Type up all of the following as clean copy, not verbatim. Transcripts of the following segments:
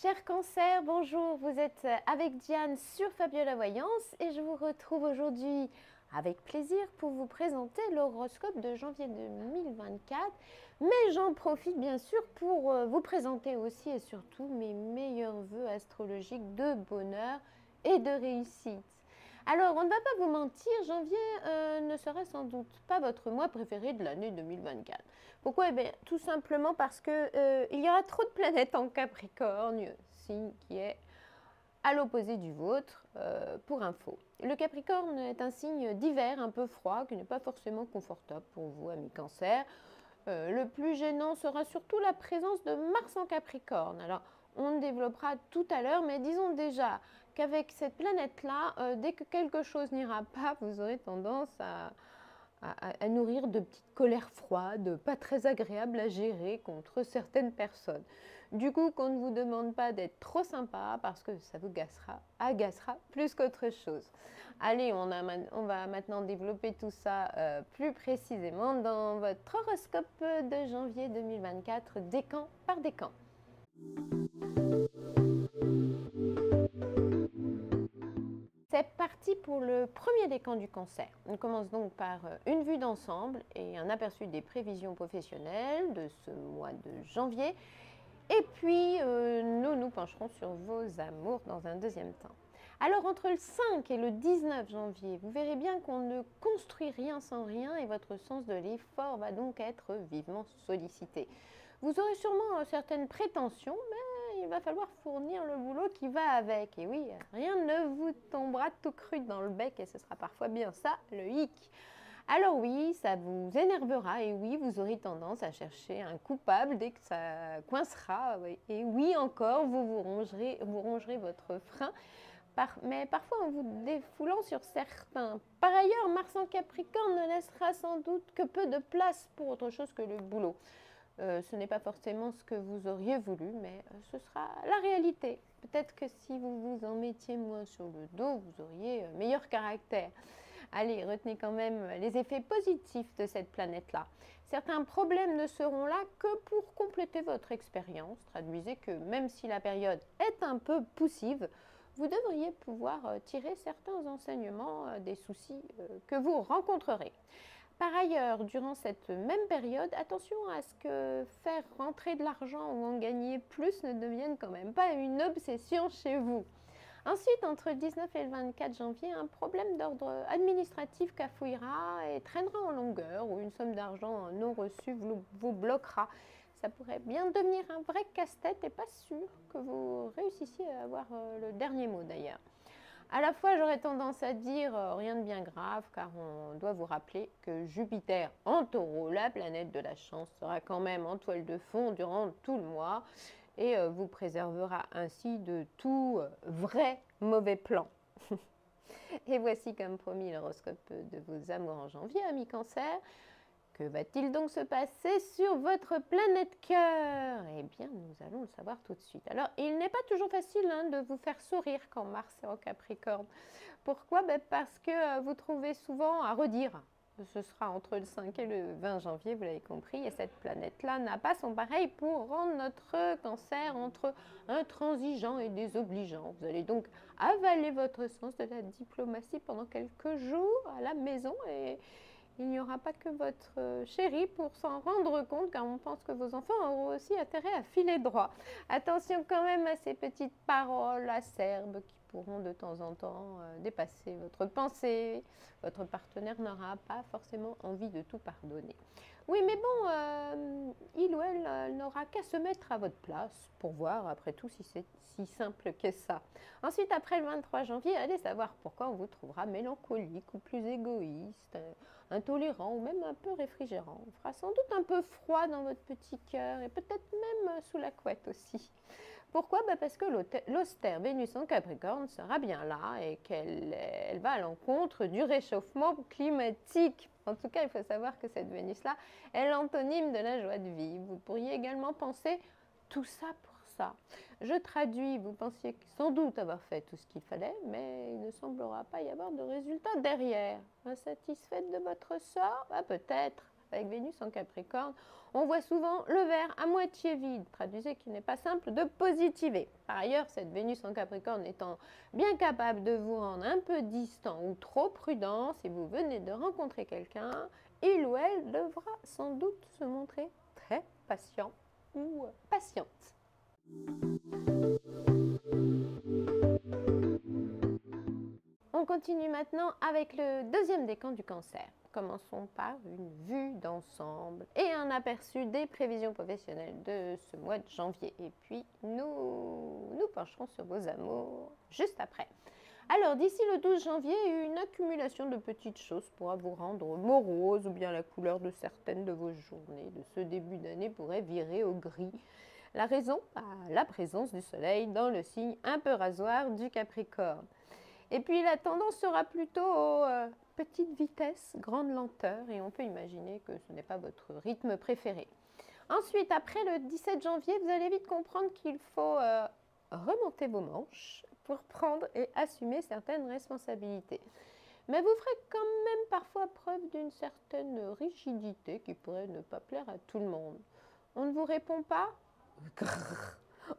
Cher Cancer, bonjour, vous êtes avec Diane sur Fabiola Voyance et je vous retrouve aujourd'hui avec plaisir pour vous présenter l'horoscope de janvier 2024. Mais j'en profite bien sûr pour vous présenter aussi et surtout mes meilleurs vœux astrologiques de bonheur et de réussite. Alors, on ne va pas vous mentir, janvier ne sera sans doute pas votre mois préféré de l'année 2024. Pourquoi? Eh bien, tout simplement parce que il y aura trop de planètes en Capricorne, signe qui est à l'opposé du vôtre, pour info. Le Capricorne est un signe d'hiver un peu froid, qui n'est pas forcément confortable pour vous, amis Cancer. Le plus gênant sera surtout la présence de Mars en Capricorne. Alors, on développera tout à l'heure, mais disons déjà qu'avec cette planète-là, dès que quelque chose n'ira pas, vous aurez tendance à nourrir de petites colères froides, pas très agréables à gérer contre certaines personnes. Du coup, qu'on ne vous demande pas d'être trop sympa parce que ça vous agacera plus qu'autre chose. Allez, on va maintenant développer tout ça plus précisément dans votre horoscope de janvier 2024, décan par décan. C'est parti pour le premier décan du Cancer. On commence donc par une vue d'ensemble et un aperçu des prévisions professionnelles de ce mois de janvier. Et puis, nous nous pencherons sur vos amours dans un deuxième temps. Alors, entre le 5 et le 19 janvier, vous verrez bien qu'on ne construit rien sans rien et votre sens de l'effort va donc être vivement sollicité. Vous aurez sûrement certaines prétentions, mais il va falloir fournir le boulot qui va avec. Et oui, rien ne vous tombera tout cru dans le bec et ce sera parfois bien ça, le hic. Alors oui, ça vous énervera et oui, vous aurez tendance à chercher un coupable dès que ça coincera. Et oui, encore, vous rongerez votre frein, mais parfois en vous défoulant sur certains. Par ailleurs, Mars en Capricorne ne laissera sans doute que peu de place pour autre chose que le boulot. Ce n'est pas forcément ce que vous auriez voulu, mais ce sera la réalité. Peut-être que si vous vous en mettiez moins sur le dos, vous auriez meilleur caractère. Allez, retenez quand même les effets positifs de cette planète-là. Certains problèmes ne seront là que pour compléter votre expérience. Traduisez que même si la période est un peu poussive, vous devriez pouvoir tirer certains enseignements des soucis que vous rencontrerez. Par ailleurs, durant cette même période, attention à ce que faire rentrer de l'argent ou en gagner plus ne devienne quand même pas une obsession chez vous. Ensuite, entre le 19 et le 24 janvier, un problème d'ordre administratif cafouillera et traînera en longueur ou une somme d'argent non reçue vous bloquera. Ça pourrait bien devenir un vrai casse-tête et pas sûr que vous réussissiez à avoir le dernier mot d'ailleurs. À la fois, j'aurais tendance à dire rien de bien grave, car on doit vous rappeler que Jupiter en taureau, la planète de la chance, sera quand même en toile de fond durant tout le mois et vous préservera ainsi de tout vrai mauvais plan. Et voici comme promis l'horoscope de vos amours en janvier, amis Cancer. Que va-t-il donc se passer sur votre planète cœur? Eh bien, nous allons le savoir tout de suite. Alors, il n'est pas toujours facile de vous faire sourire quand Mars est en Capricorne. Pourquoi? Parce que vous trouvez souvent à redire. Ce sera entre le 5 et le 20 janvier, vous l'avez compris, et cette planète-là n'a pas son pareil pour rendre notre Cancer entre intransigeant et désobligeant. Vous allez donc avaler votre sens de la diplomatie pendant quelques jours à la maison et il n'y aura pas que votre chéri pour s'en rendre compte, car on pense que vos enfants auront aussi intérêt à filer droit. Attention quand même à ces petites paroles acerbes qui pourront de temps en temps dépasser votre pensée. Votre partenaire n'aura pas forcément envie de tout pardonner. Oui, mais bon, il ou elle n'aura qu'à se mettre à votre place pour voir, après tout, si c'est si simple que ça. Ensuite, après le 23 janvier, allez savoir pourquoi on vous trouvera mélancolique ou plus égoïste, intolérant ou même un peu réfrigérant. On fera sans doute un peu froid dans votre petit cœur et peut-être même sous la couette aussi. Pourquoi? Parce que l'austère Vénus en Capricorne sera bien là et qu'elle va à l'encontre du réchauffement climatique. En tout cas, il faut savoir que cette Vénus-là est l'antonyme de la joie de vivre. Vous pourriez également penser tout ça pour ça. Je traduis, vous pensiez sans doute avoir fait tout ce qu'il fallait, mais il ne semblera pas y avoir de résultat derrière. Insatisfaite de votre sort? Peut-être. avec Vénus en Capricorne, on voit souvent le verre à moitié vide, traduisez qu'il n'est pas simple de positiver. Par ailleurs, cette Vénus en Capricorne étant bien capable de vous rendre un peu distant ou trop prudent, si vous venez de rencontrer quelqu'un, il ou elle devra sans doute se montrer très patient ou patiente. On continue maintenant avec le deuxième décan du Cancer. Commençons par une vue d'ensemble et un aperçu des prévisions professionnelles de ce mois de janvier. Et puis, nous pencherons sur vos amours juste après. Alors, d'ici le 12 janvier, une accumulation de petites choses pourra vous rendre morose ou bien la couleur de certaines de vos journées de ce début d'année pourrait virer au gris. La raison, la présence du soleil dans le signe un peu rasoir du Capricorne. Et puis la tendance sera plutôt aux petite vitesse, grande lenteur, et on peut imaginer que ce n'est pas votre rythme préféré. Ensuite, après le 17 janvier, vous allez vite comprendre qu'il faut remonter vos manches pour prendre et assumer certaines responsabilités. Mais vous ferez quand même parfois preuve d'une certaine rigidité qui pourrait ne pas plaire à tout le monde. On ne vous répond pas?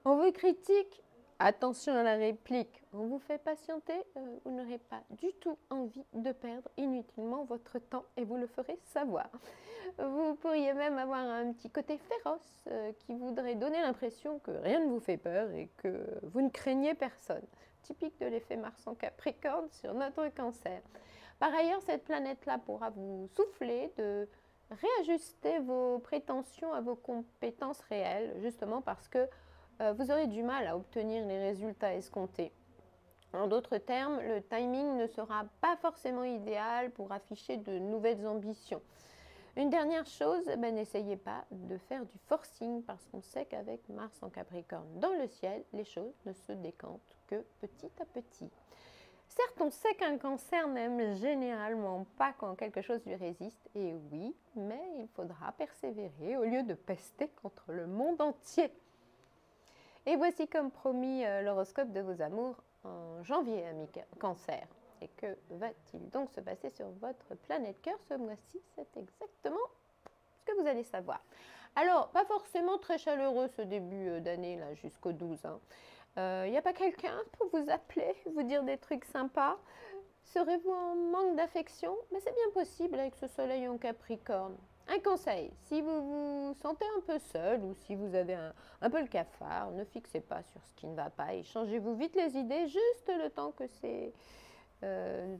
On vous critique? Attention à la réplique, on vous fait patienter, vous n'aurez pas du tout envie de perdre inutilement votre temps et vous le ferez savoir. Vous pourriez même avoir un petit côté féroce qui voudrait donner l'impression que rien ne vous fait peur et que vous ne craignez personne. Typique de l'effet Mars en Capricorne sur notre Cancer. Par ailleurs, cette planète-là pourra vous souffler de réajuster vos prétentions à vos compétences réelles, justement parce que vous aurez du mal à obtenir les résultats escomptés. En d'autres termes, le timing ne sera pas forcément idéal pour afficher de nouvelles ambitions. Une dernière chose, n'essayez pas de faire du forcing parce qu'on sait qu'avec Mars en Capricorne dans le ciel, les choses ne se décantent que petit à petit. Certes, on sait qu'un Cancer n'aime généralement pas quand quelque chose lui résiste, et oui, mais il faudra persévérer au lieu de pester contre le monde entier. Et voici comme promis l'horoscope de vos amours en janvier, amis Cancer. Et que va-t-il donc se passer sur votre planète cœur ce mois-ci? C'est exactement ce que vous allez savoir. Alors, pas forcément très chaleureux ce début d'année, là, jusqu'au 12. Il n'y a pas quelqu'un pour vous appeler, vous dire des trucs sympas? Serez-vous en manque d'affection? Mais c'est bien possible avec ce soleil en Capricorne. Un conseil, si vous vous sentez un peu seul ou si vous avez un peu le cafard, ne fixez pas sur ce qui ne va pas et changez-vous vite les idées, juste le temps que ces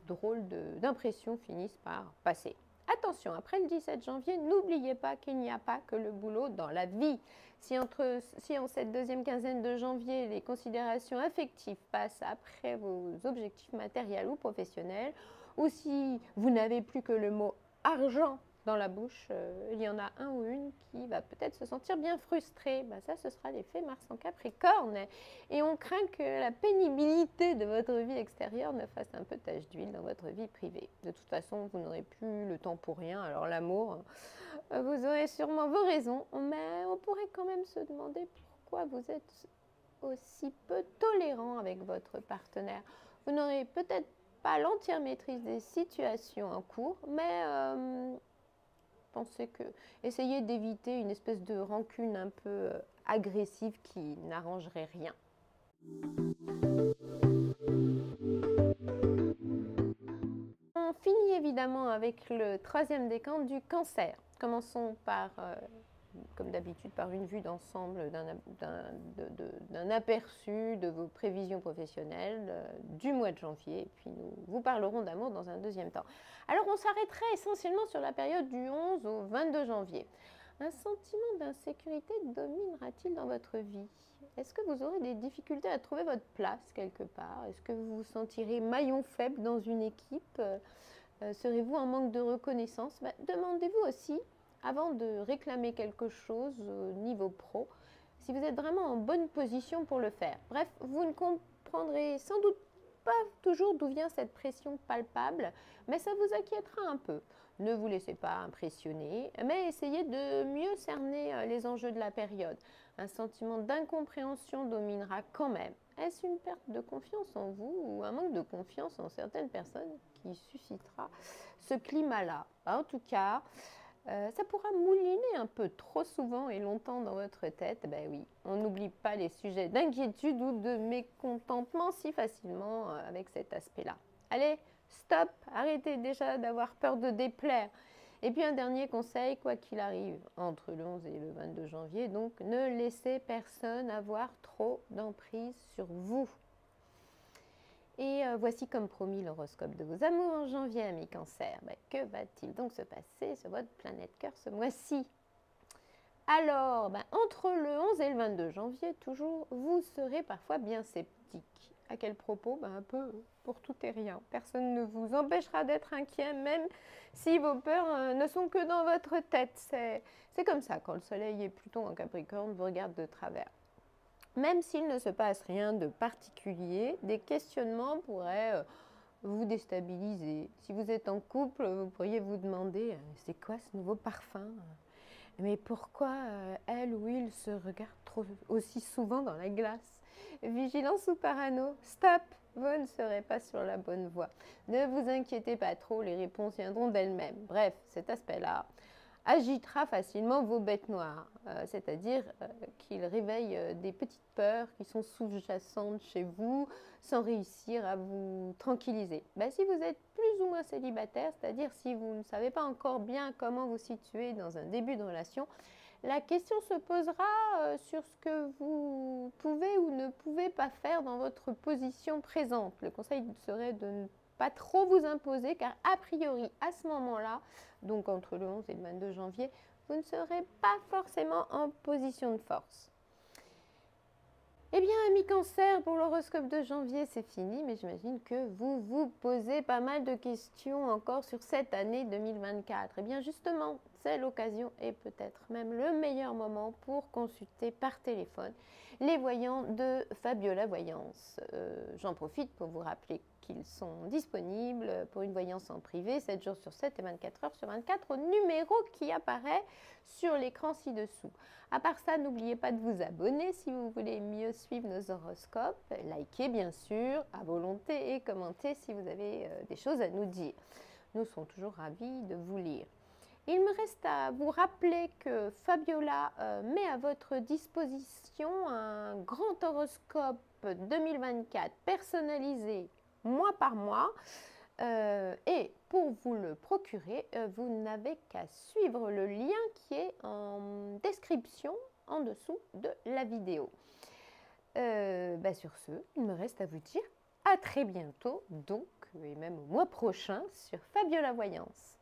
drôles d'impressions finissent par passer. Attention, après le 17 janvier, n'oubliez pas qu'il n'y a pas que le boulot dans la vie. Si en cette deuxième quinzaine de janvier, les considérations affectives passent après vos objectifs matériels ou professionnels, ou si vous n'avez plus que le mot argent dans la bouche, il y en a un ou une qui va peut-être se sentir bien frustré. Ça, ce sera l'effet Mars en Capricorne. Et on craint que la pénibilité de votre vie extérieure ne fasse un peu tache d'huile dans votre vie privée. De toute façon, vous n'aurez plus le temps pour rien. Alors l'amour, vous aurez sûrement vos raisons, mais on pourrait quand même se demander pourquoi vous êtes aussi peu tolérant avec votre partenaire. Vous n'aurez peut-être pas l'entière maîtrise des situations en cours, mais pensez que essayez d'éviter une espèce de rancune un peu agressive qui n'arrangerait rien. On finit évidemment avec le troisième décan du Cancer. Commençons par, comme d'habitude, par une vue d'ensemble d'un aperçu de vos prévisions professionnelles du mois de janvier. Et puis nous vous parlerons d'amour dans un deuxième temps. Alors on s'arrêterait essentiellement sur la période du 11 au 22 janvier. Un sentiment d'insécurité dominera-t-il dans votre vie? Est-ce que vous aurez des difficultés à trouver votre place quelque part? Est-ce que vous vous sentirez maillon faible dans une équipe? Serez-vous en manque de reconnaissance? Demandez-vous aussi, avant de réclamer quelque chose au niveau pro, si vous êtes vraiment en bonne position pour le faire. Bref, vous ne comprendrez sans doute pas toujours d'où vient cette pression palpable, mais ça vous inquiétera un peu. Ne vous laissez pas impressionner, mais essayez de mieux cerner les enjeux de la période. Un sentiment d'incompréhension dominera quand même. Est-ce une perte de confiance en vous ou un manque de confiance en certaines personnes qui suscitera ce climat-là? En tout cas, Ça pourra mouliner un peu trop souvent et longtemps dans votre tête. Ben oui, on n'oublie pas les sujets d'inquiétude ou de mécontentement si facilement avec cet aspect-là. Allez, stop, arrêtez déjà d'avoir peur de déplaire. Et puis un dernier conseil, quoi qu'il arrive, entre le 11 et le 22 janvier, donc ne laissez personne avoir trop d'emprise sur vous. Et voici comme promis l'horoscope de vos amours en janvier, amis Cancer. Que va-t-il donc se passer sur votre planète cœur ce mois-ci? Alors, entre le 11 et le 22 janvier, toujours, vous serez parfois bien sceptique. À quel propos? Un peu pour tout et rien. Personne ne vous empêchera d'être inquiet, même si vos peurs ne sont que dans votre tête. C'est comme ça, quand le soleil et Pluton en Capricorne vous regardent de travers. Même s'il ne se passe rien de particulier, des questionnements pourraient vous déstabiliser. Si vous êtes en couple, vous pourriez vous demander c'est quoi ce nouveau parfum? Mais pourquoi elle ou il se regarde aussi souvent dans la glace? Vigilance ou parano? Stop! Vous ne serez pas sur la bonne voie. Ne vous inquiétez pas trop, les réponses viendront d'elles-mêmes. Bref, cet aspect-là agitera facilement vos bêtes noires, c'est-à-dire qu'il réveille des petites peurs qui sont sous-jacentes chez vous sans réussir à vous tranquilliser. Si vous êtes plus ou moins célibataire, c'est-à-dire si vous ne savez pas encore bien comment vous situer dans un début de relation, la question se posera sur ce que vous pouvez ou ne pouvez pas faire dans votre position présente. Le conseil serait de ne pas trop vous imposer car a priori à ce moment-là, donc entre le 11 et le 22 janvier, vous ne serez pas forcément en position de force. Eh bien, amis Cancer, pour l'horoscope de janvier, c'est fini, mais j'imagine que vous vous posez pas mal de questions encore sur cette année 2024. Eh bien, justement, c'est l'occasion et peut-être même le meilleur moment pour consulter par téléphone les voyants de Fabiola Voyance. J'en profite pour vous rappeler qu'ils sont disponibles pour une voyance en privé 7 jours sur 7 et 24 heures sur 24 au numéro qui apparaît sur l'écran ci-dessous. À part ça, n'oubliez pas de vous abonner si vous voulez mieux suivre nos horoscopes. Likez bien sûr à volonté et commentez si vous avez des choses à nous dire. Nous serons toujours ravis de vous lire. Il me reste à vous rappeler que Fabiola met à votre disposition un grand horoscope 2024 personnalisé mois par mois. Et pour vous le procurer, vous n'avez qu'à suivre le lien qui est en description en dessous de la vidéo. Sur ce, il me reste à vous dire à très bientôt, donc, et même au mois prochain sur Fabiola Voyance.